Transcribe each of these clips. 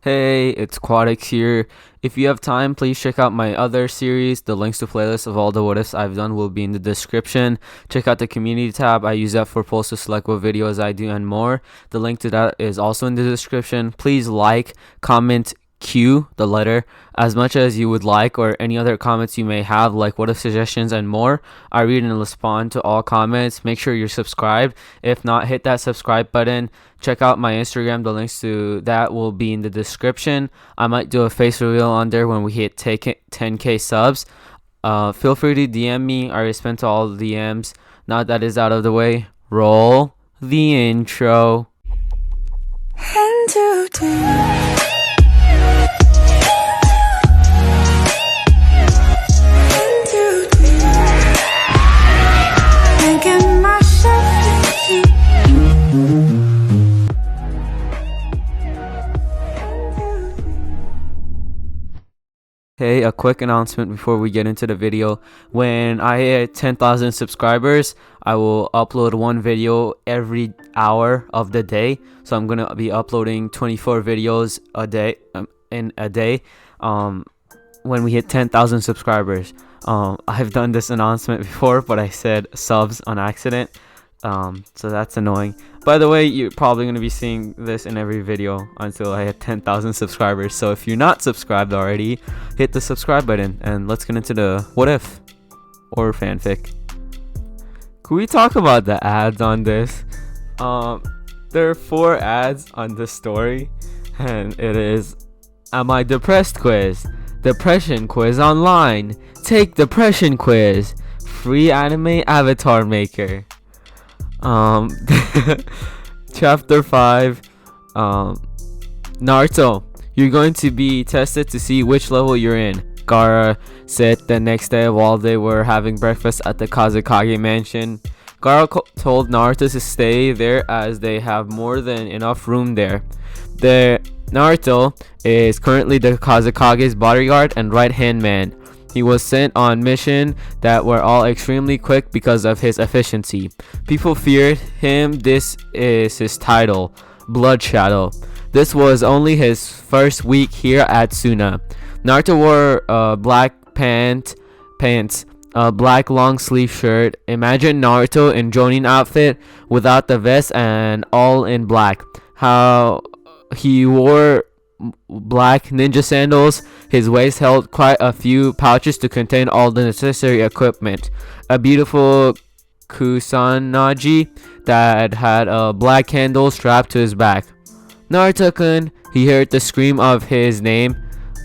Hey, it's Quadix here. If you have time, please check out my other series. The links to playlists of all the what ifs I've done will be in the description. Check out the community tab. I use that for polls to select what videos I do and more. The link to that is also in the description. Please like, comment, Q, the letter, as much as you would like, or any other comments you may have, like what if suggestions and more. I read and respond to all comments. Make sure you're subscribed. If not, hit that subscribe button. Check out my Instagram. The links to that will be in the description. I might do a face reveal on there when we hit 10k subs. Feel free to DM me. I respond to all the DMs. Now that is out of the way, roll the intro. Hey, a quick announcement before we get into the video. When I hit 10,000 subscribers, I will upload one video every hour of the day. So I'm gonna be uploading 24 videos a day in a day. When we hit 10,000 subscribers, I've done this announcement before, but I said subs on accident. So that's annoying. By the way, you're probably going to be seeing this in every video until I hit 10,000 subscribers. So if you're not subscribed already, hit the subscribe button and let's get into the what if or fanfic. Can we talk about the ads on this? There are 4 ads on this story, and it is Am I Depressed quiz, Depression quiz online, take depression quiz, free anime avatar maker. Chapter 5, Naruto, you're going to be tested to see which level you're in, Gaara said the next day while they were having breakfast at the Kazekage mansion. Gaara told Naruto to stay there as they have more than enough room there. Naruto is currently the Kazekage's bodyguard and right-hand man. He was sent on mission that were all extremely quick because of his efficiency. People feared him. This is his title, Blood Shadow. This was only his first week here at Suna. Naruto wore black pants, a black long sleeve shirt. Imagine Naruto in Jonin outfit without the vest and all in black. How he wore black ninja sandals. His waist held quite a few pouches to contain all the necessary equipment. A beautiful kusanagi that had a black candle strapped to his back. Naruto-kun, he heard the scream of his name.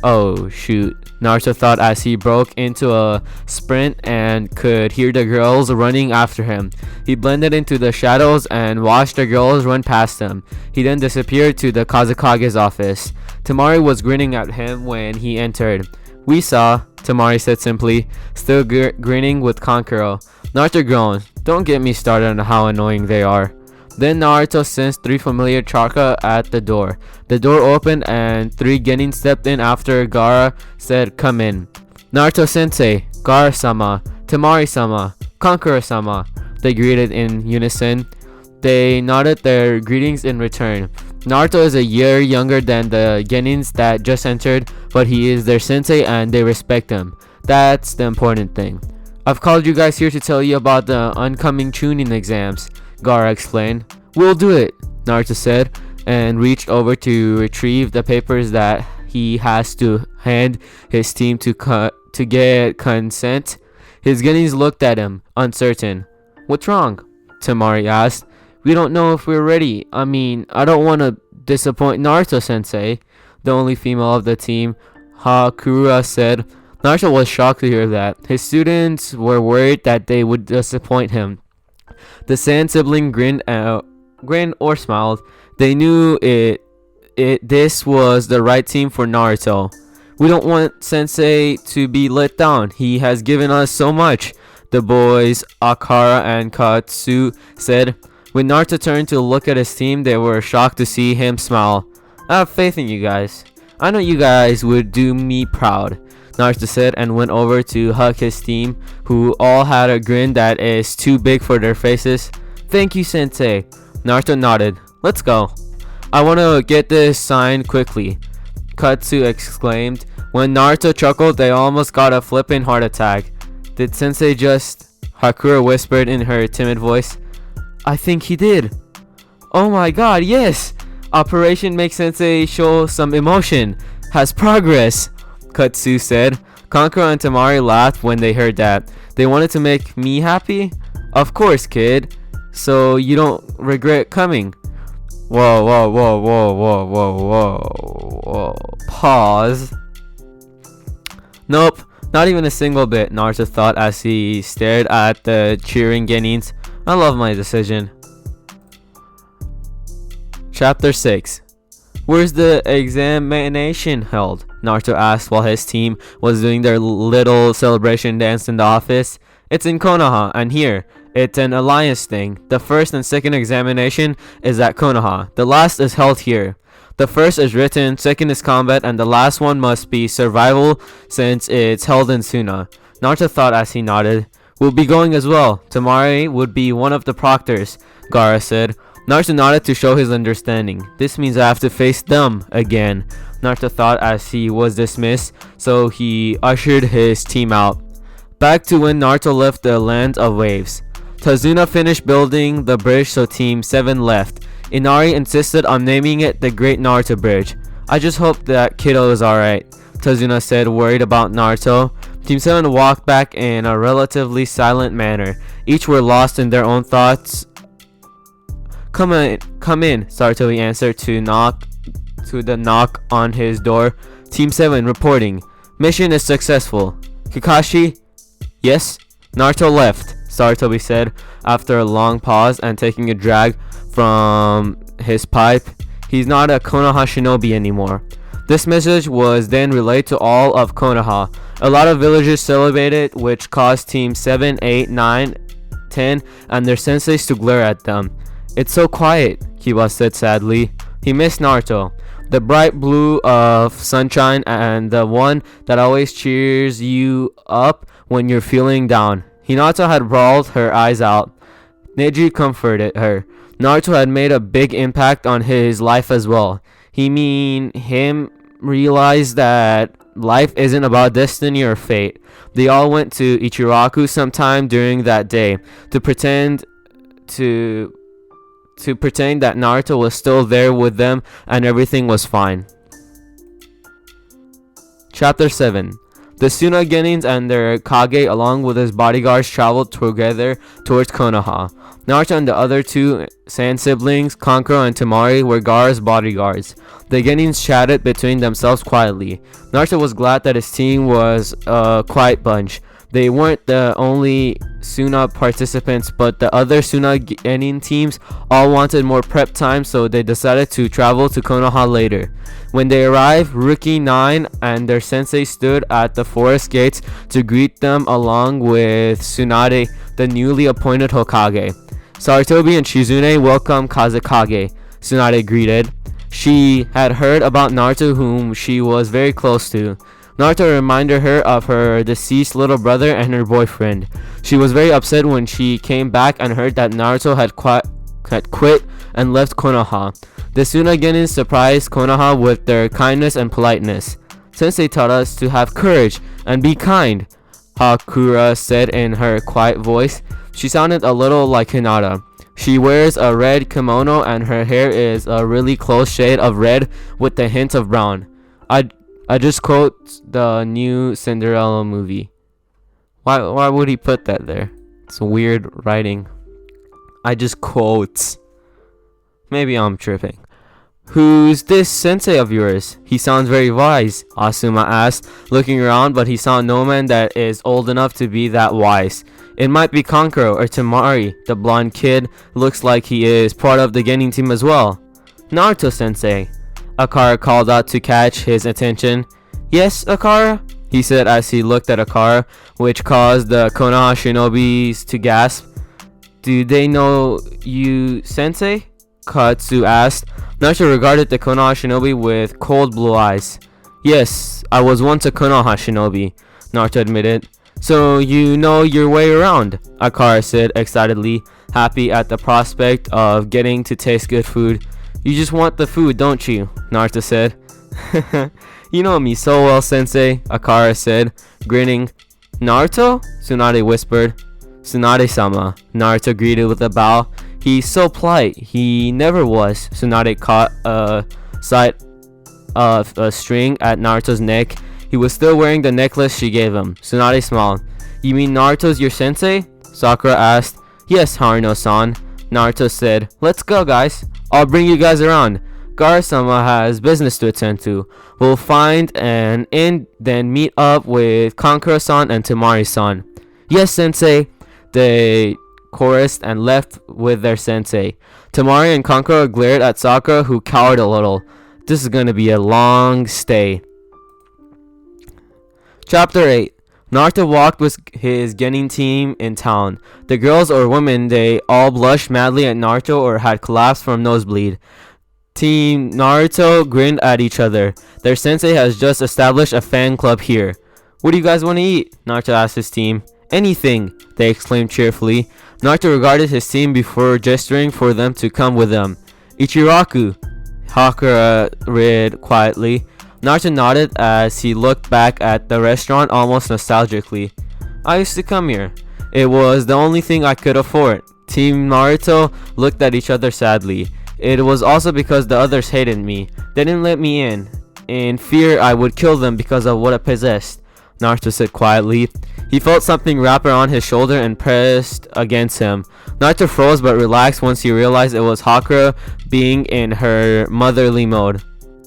Oh shoot, Naruto thought as he broke into a sprint and could hear the girls running after him. He blended into the shadows and watched the girls run past him. He then disappeared to the Kazekage's office. Tamari was grinning at him when he entered. We saw, Tamari said simply, still grinning with Kankuro. Naruto groaned. Don't get me started on how annoying they are. Then Naruto sensed 3 familiar chakra at the door. The door opened and 3 genin stepped in after Gaara said, "Come in." Naruto-sensei, Gaara-sama, Tamari-sama, Kankuro-sama, they greeted in unison. They nodded their greetings in return. Naruto is a year younger than the genins that just entered, but he is their sensei and they respect him. That's the important thing. I've called you guys here to tell you about the oncoming Chunin exams, Gaara explained. We'll do it, Naruto said, and reached over to retrieve the papers that he has to hand his team to get consent. His genins looked at him, uncertain. What's wrong? Tamari asked. We don't know if we're ready. I mean, I don't want to disappoint Naruto-sensei, the only female of the team, Hakura said. Naruto was shocked to hear that. His students were worried that they would disappoint him. The Sand sibling grinned or smiled. They knew this was the right team for Naruto. We don't want Sensei to be let down. He has given us so much, the boys Akara and Katsu said. When Naruto turned to look at his team, they were shocked to see him smile. I have faith in you guys. I know you guys would do me proud, Naruto said and went over to hug his team, who all had a grin that is too big for their faces. Thank you, Sensei. Naruto nodded. Let's go. I want to get this signed quickly. Katsu exclaimed. When Naruto chuckled, they almost got a flippin' heart attack. Did Sensei just... Hakura whispered in her timid voice. I think he did. Oh my god, yes! Operation Make Sensei show some emotion. Has progress, Katsu said. Kankuro and Tamari laughed when they heard that. They wanted to make me happy? Of course, kid. So you don't regret coming. Whoa, whoa, whoa, whoa, whoa, whoa, whoa. Pause. Nope, not even a single bit, Naruto thought as he stared at the cheering Genins. I love my decision. Chapter 6. Where's the examination held? Naruto asked while his team was doing their little celebration dance in the office. It's in Konoha, and here, it's an alliance thing. The first and second examination is at Konoha. The last is held here. The first is written, second is combat, and the last one must be survival since it's held in Suna. Naruto thought as he nodded. We'll be going as well. Tamari would be one of the proctors, Gaara said. Naruto nodded to show his understanding. This means I have to face them again, Naruto thought as he was dismissed, so he ushered his team out. Back to when Naruto left the land of waves. Tazuna finished building the bridge, so Team 7 left. Inari insisted on naming it the Great Naruto Bridge. I just hope that kiddo is alright, Tazuna said, worried about Naruto. Team 7 walked back in a relatively silent manner. Each were lost in their own thoughts. Come in, Sarutobi answered to the knock on his door. Team 7 reporting. Mission is successful. Kakashi? Yes? Naruto left, Sarutobi said after a long pause and taking a drag from his pipe. He's not a Konoha shinobi anymore. This message was then relayed to all of Konoha. A lot of villagers celebrated, which caused Team 7, 8, 9, 10 and their senseis to glare at them. It's so quiet, Kiba said sadly. He missed Naruto. The bright blue of sunshine and the one that always cheers you up when you're feeling down. Hinata had bawled her eyes out. Neji comforted her. Naruto had made a big impact on his life as well. Him realized that life isn't about destiny or fate. They all went to Ichiraku sometime during that day to pretend that Naruto was still there with them and everything was fine. Chapter 7. The Suna Genins and their Kage along with his bodyguards traveled together towards Konoha. Naruto and the other two Sand siblings, Kankuro and Tamari, were Gaara's bodyguards. The Genins chatted between themselves quietly. Naruto was glad that his team was a quiet bunch. They weren't the only Suna participants, but the other Suna Genin teams all wanted more prep time, so they decided to travel to Konoha later. When they arrived, Rookie 9 and their sensei stood at the forest gates to greet them along with Tsunade, the newly appointed Hokage. Sarutobi and Shizune welcomed Kazekage, Tsunade greeted. She had heard about Naruto, whom she was very close to. Naruto reminded her of her deceased little brother and her boyfriend. She was very upset when she came back and heard that Naruto had quit and left Konoha. The Suna Genin surprised Konoha with their kindness and politeness. Sensei taught us to have courage and be kind, Hakura said in her quiet voice. She sounded a little like Hinata. She wears a red kimono and her hair is a really close shade of red with a hint of brown. I just quote the new Cinderella movie. Why would he put that there? It's weird writing. I just quotes. Maybe I'm tripping. Who's this sensei of yours? He sounds very wise, Asuma asked, looking around, but he saw no man that is old enough to be that wise. It might be Kankuro or Tamari. The blonde kid looks like he is part of the Genin team as well. Naruto sensei, Akara called out to catch his attention. Yes, Akara? He said as he looked at Akara, which caused the Konoha shinobis to gasp. Do they know you, sensei? Katsu asked. Naruto regarded the Konoha shinobi with cold blue eyes. Yes, I was once a Konoha shinobi, Naruto admitted. So you know your way around, Akara said excitedly, happy at the prospect of getting to taste good food. You just want the food, don't you? Naruto said. You know me so well, sensei, Akara said, grinning. Naruto? Tsunade whispered. Tsunade-sama, Naruto greeted with a bow. He's so polite. He never was. Tsunade caught a sight of a string at Naruto's neck. He was still wearing the necklace she gave him. Tsunade smiled. You mean Naruto's your sensei? Sakura asked. Yes, Haruno-san. Naruto said, let's go, guys. I'll bring you guys around. Gaara-sama has business to attend to. We'll find an inn, then meet up with Kankuro-san and Temari-san. Yes, sensei. They chorused and left with their sensei. Temari and Kankuro glared at Sakura, who cowered a little. This is gonna be a long stay. Chapter 8. Naruto walked with his Genin team in town. The girls or women, they all blushed madly at Naruto or had collapsed from nosebleed. Team Naruto grinned at each other. Their sensei has just established a fan club here. What do you guys want to eat? Naruto asked his team. Anything, they exclaimed cheerfully. Naruto regarded his team before gesturing for them to come with him. Ichiraku, Hakura read quietly. Naruto nodded as he looked back at the restaurant almost nostalgically. I used to come here. It was the only thing I could afford. Team Naruto looked at each other sadly. It was also because the others hated me. They didn't let me in fear I would kill them because of what I possessed. Naruto said quietly. He felt something wrap around his shoulder and pressed against him. Naruto froze but relaxed once he realized it was Hakura being in her motherly mode.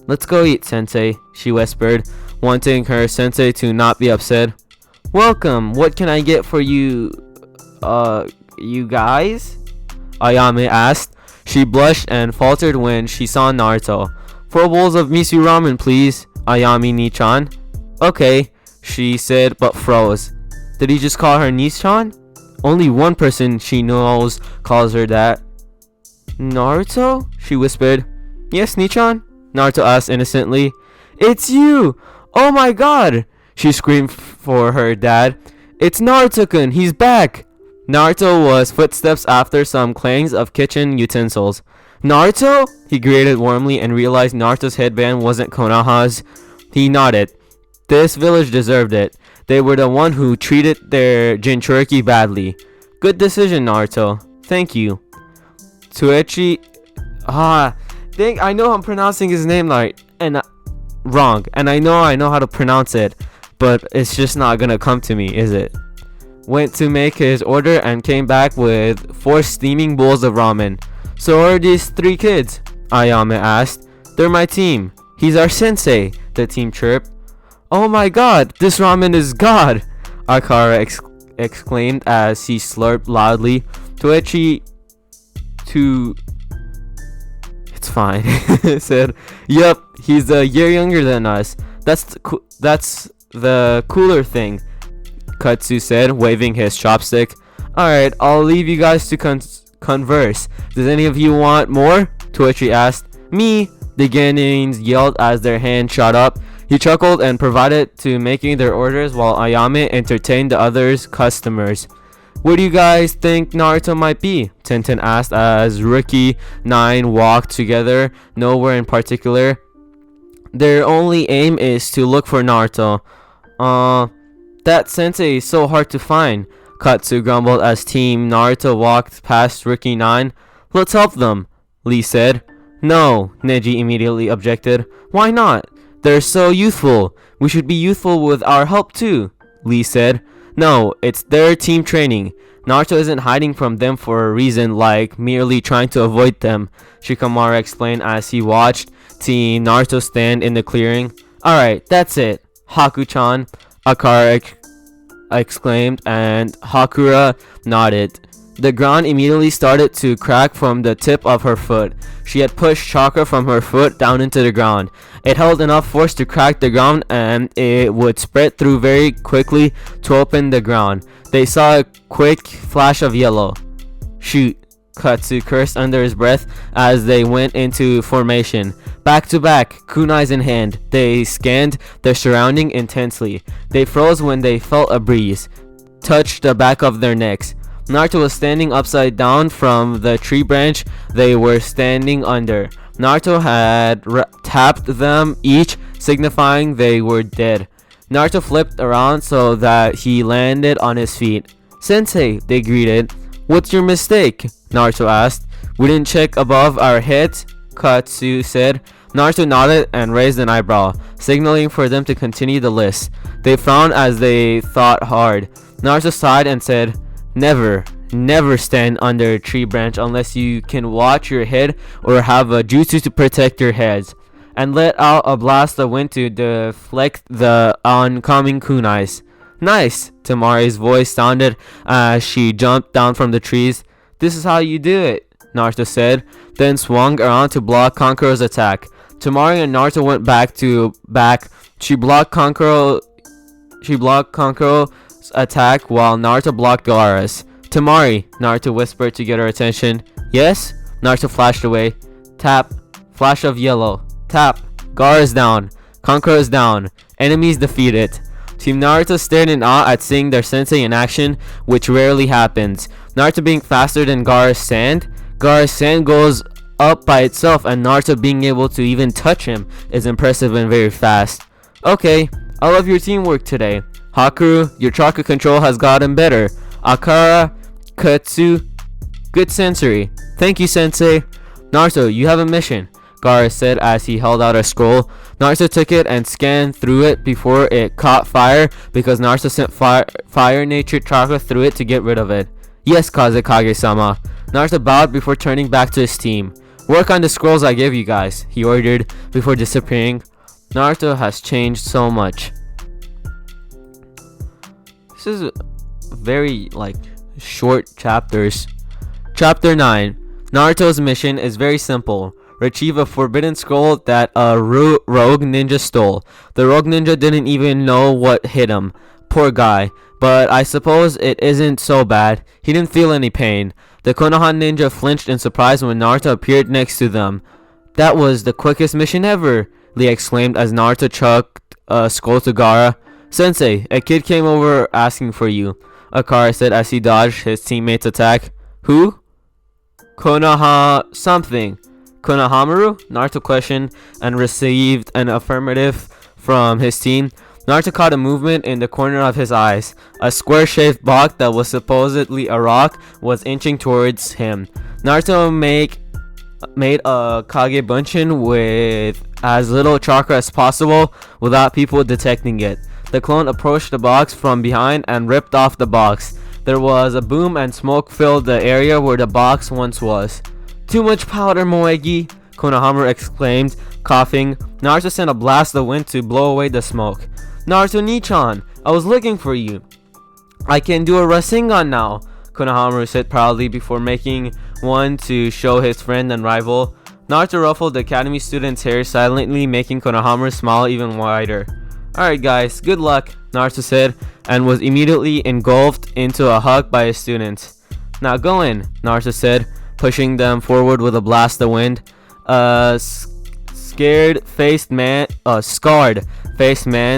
Let's go eat, sensei, she whispered, wanting her sensei to not be upset. Welcome, what can I get for you, you guys? Ayame asked. She blushed and faltered when she saw Naruto. 4 bowls of miso ramen, please, Ayame Nichan. Okay, she said, but froze. Did he just call her Nichan? Only one person she knows calls her that. Naruto? She whispered. Yes, Nichan? Naruto asked innocently. It's you! Oh my god! She screamed for her dad. It's Naruto-kun! He's back! Naruto was footsteps after some clangs of kitchen utensils. Naruto? He greeted warmly and realized Naruto's headband wasn't Konoha's. He nodded. This village deserved it. They were the one who treated their Jinchuriki badly. Good decision, Naruto. Thank you. Tuechi... I know I'm pronouncing his name wrong, and I know how to pronounce it, but it's just not gonna come to me, is it? Went to make his order and came back with 4 steaming bowls of ramen. So are these 3 kids? Ayame asked. They're my team. He's our sensei, the team chirped. Oh my god, this ramen is god! Akara exclaimed as he slurped loudly. Toechi It's fine, said. Yup, he's a year younger than us. That's the cooler thing, Katsu said, waving his chopstick. Alright, I'll leave you guys to converse. Does any of you want more? Toichi asked. Me, the Genins yelled as their hand shot up. He chuckled and provided to making their orders while Ayame entertained the others' customers. What do you guys think Naruto might be? Tenten asked as Rookie 9 walked together, nowhere in particular. Their only aim is to look for Naruto. That sensei is so hard to find, Katsu grumbled as Team Naruto walked past Rookie 9. Let's help them, Lee said. No, Neji immediately objected. Why not? They're so youthful. We should be youthful with our help too, Lee said. No, it's their team training. Naruto isn't hiding from them for a reason like merely trying to avoid them, Shikamaru explained as he watched Team Naruto stand in the clearing. Alright, that's it, Haku-chan, Akara exclaimed, and Hakura nodded. The ground immediately started to crack from the tip of her foot. She had pushed chakra from her foot down into the ground. It held enough force to crack the ground, and it would spread through very quickly to open the ground. They saw a quick flash of yellow. Shoot, Katsu cursed under his breath as they went into formation. Back to back, kunais in hand, they scanned their surrounding intensely. They froze when they felt a breeze touch the back of their necks. Naruto was standing upside down from the tree branch they were standing under. Naruto had tapped them each signifying they were dead. Naruto flipped around so that he landed on his feet. Sensei, they greeted. What's your mistake? Naruto asked. We didn't check above our heads, Katsu said. Naruto nodded and raised an eyebrow, signaling for them to continue the list. They frowned as they thought hard. Naruto sighed and said, Never stand under a tree branch unless you can watch your head or have a jutsu to protect your heads. And let out a blast of wind to deflect the oncoming kunais. Nice, Tamari's voice sounded as she jumped down from the trees. This is how you do it, Naruto said, then swung around to block Kankuro's attack. Tamari and Naruto went back to back. She blocked Kankuro's attack while Naruto blocked Gaara's. Tamari, Naruto whispered to get her attention. Yes? Naruto flashed away. Tap. Flash of yellow. Tap. Gaara's down. Kankuro's down. Enemies defeated. Team Naruto stared in awe at seeing their sensei in action, which rarely happens. Naruto being faster than Gaara's sand. Gaara's sand goes up by itself, and Naruto being able to even touch him is impressive and very fast. Okay, I love your teamwork today. Hakuru, your chakra control has gotten better. Akara, Katsu, good sensory. Thank you, sensei. Naruto, you have a mission, Gaara said as he held out a scroll. Naruto took it and scanned through it before it caught fire because Naruto sent fire nature chakra through it to get rid of it. Yes, Kazekage-sama. Naruto bowed before turning back to his team. Work on the scrolls I gave you guys, he ordered before disappearing. Naruto has changed so much. This is very short chapters. Chapter 9. Naruto's mission is very simple. Retrieve a forbidden scroll that a rogue ninja stole. The rogue ninja didn't even know what hit him. Poor guy. But I suppose it isn't so bad. He didn't feel any pain. The Konoha ninja flinched in surprise when Naruto appeared next to them. That was the quickest mission ever, Lee exclaimed as Naruto chucked a scroll to Gaara. Sensei, a kid came over asking for you, Akara said as he dodged his teammate's attack. Who? Konoha something. Konohamaru? Naruto questioned and received an affirmative from his team. Naruto caught a movement in the corner of his eyes. A square-shaped block that was supposedly a rock was inching towards him. Naruto made a Kage Bunshin with as little chakra as possible without people detecting it. The clone approached the box from behind and ripped off the box. There was a boom and smoke filled the area where the box once was. Too much powder, Moegi, Konohamaru exclaimed, coughing. Naruto sent a blast of wind to blow away the smoke. Naruto Nichan, I was looking for you. I can do a Rasengan now, Konohamaru said proudly before making one to show his friend and rival. Naruto ruffled the academy student's hair silently, making Konohamaru smile even wider. Alright guys, good luck, Naruto said, and was immediately engulfed into a hug by his students. Now go in, Naruto said, pushing them forward with a blast of wind. Scarred-faced man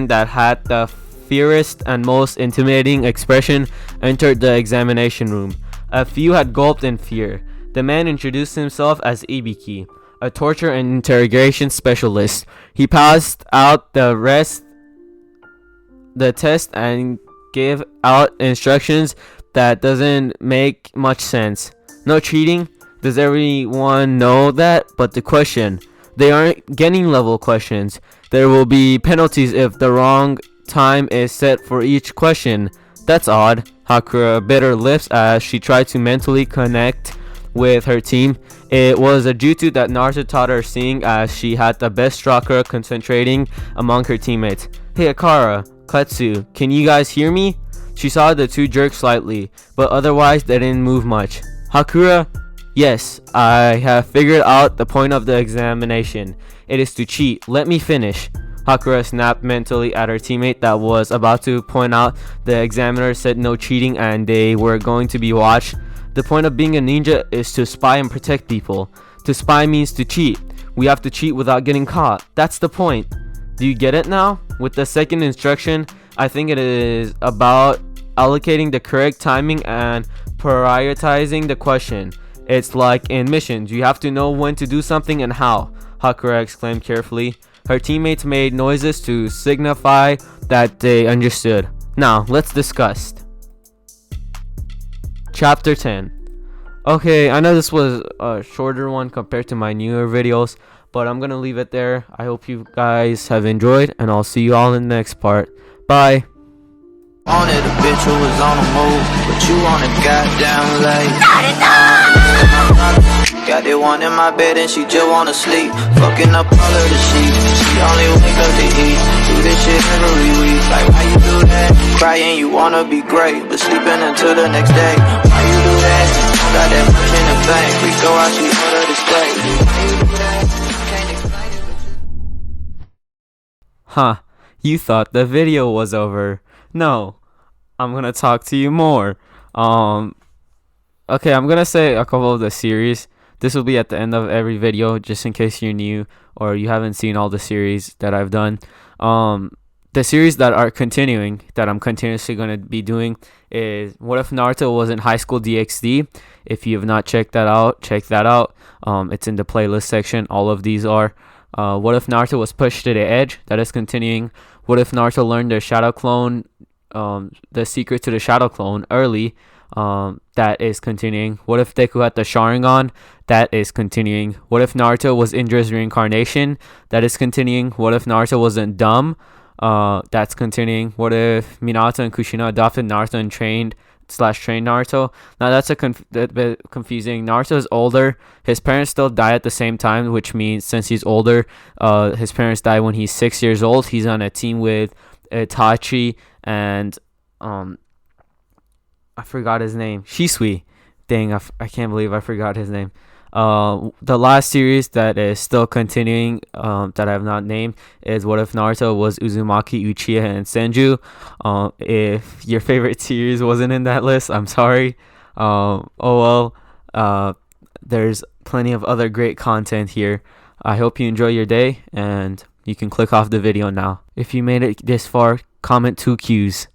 that had the fiercest and most intimidating expression entered the examination room. A few had gulped in fear. The man introduced himself as Ibiki, a torture and interrogation specialist. He passed out the test and gave out instructions that doesn't make much sense. No cheating? Does everyone know that? But the question, they aren't getting level questions. There will be penalties if the wrong time is set for each question. That's odd. Hakura bit her lips as she tried to mentally connect with her team. It was a jutsu that Naruto taught her, seeing as she had the best chakra concentrating among her teammates. Hey Akara, Katsu, can you guys hear me? She saw the two jerk slightly, but otherwise they didn't move much. Hakura, yes, I have figured out the point of the examination. It is to cheat. Let me finish. Hakura snapped mentally at her teammate that was about to point out the examiner said no cheating and they were going to be watched. The point of being a ninja is to spy and protect people. To spy means to cheat. We have to cheat without getting caught. That's the point. Do you get it now? With the second instruction, I think it is about allocating the correct timing and prioritizing the question. It's like in missions, you have to know when to do something and how, Hakura exclaimed carefully. Her teammates made noises to signify that they understood. Now, let's discuss. Chapter 10. Okay, I know this was a shorter one compared to my newer videos, but I'm gonna leave it there. I hope you guys have enjoyed, and I'll see you all in the next part. Bye. Wanted a bitch who was on the move, but you on a goddamn late. Got that one in my bed and she just wanna sleep. Fucking up all of the sheets. She only wake up to eat. Do this shit every week. Like why you do that? Crying you wanna be great, but sleeping until the next day. Why you do that? Got that much in the bank. We go out, she order to stay. Why you do that? Can't explain it, but you... Huh, you thought the video was over. No, I'm gonna talk to you more. Okay, I'm gonna say a couple of the series. This will be at the end of every video, just in case you're new or you haven't seen all the series that I've done. The series that are continuing, that I'm continuously gonna be doing, is What If Naruto Was in High School DxD. If you have not checked that out, check that out. It's in the playlist section. All of these are. What If Naruto Was Pushed to the Edge? That is continuing. What If Naruto Learned the Shadow Clone, the secret to the Shadow Clone early? That is continuing. What If Deku had the Sharingan? That is continuing. What If Naruto was Indra's reincarnation? That is continuing. What If Naruto wasn't dumb? That's continuing. What if Minato and Kushina adopted Naruto and trained Naruto? Now that's a bit confusing. Naruto is older. His parents still die at the same time, which means since he's older, his parents die when he's 6 years old. He's on a team with Itachi and I forgot his name. Shisui. Dang, I can't believe I forgot his name. The last series that is still continuing, that I have not named, is What If Naruto Was Uzumaki, Uchiha, and Senju. If your favorite series wasn't in that list, I'm sorry. Oh well. There's plenty of other great content here. I hope you enjoy your day, and you can click off the video now. If you made it this far, comment 2 Qs.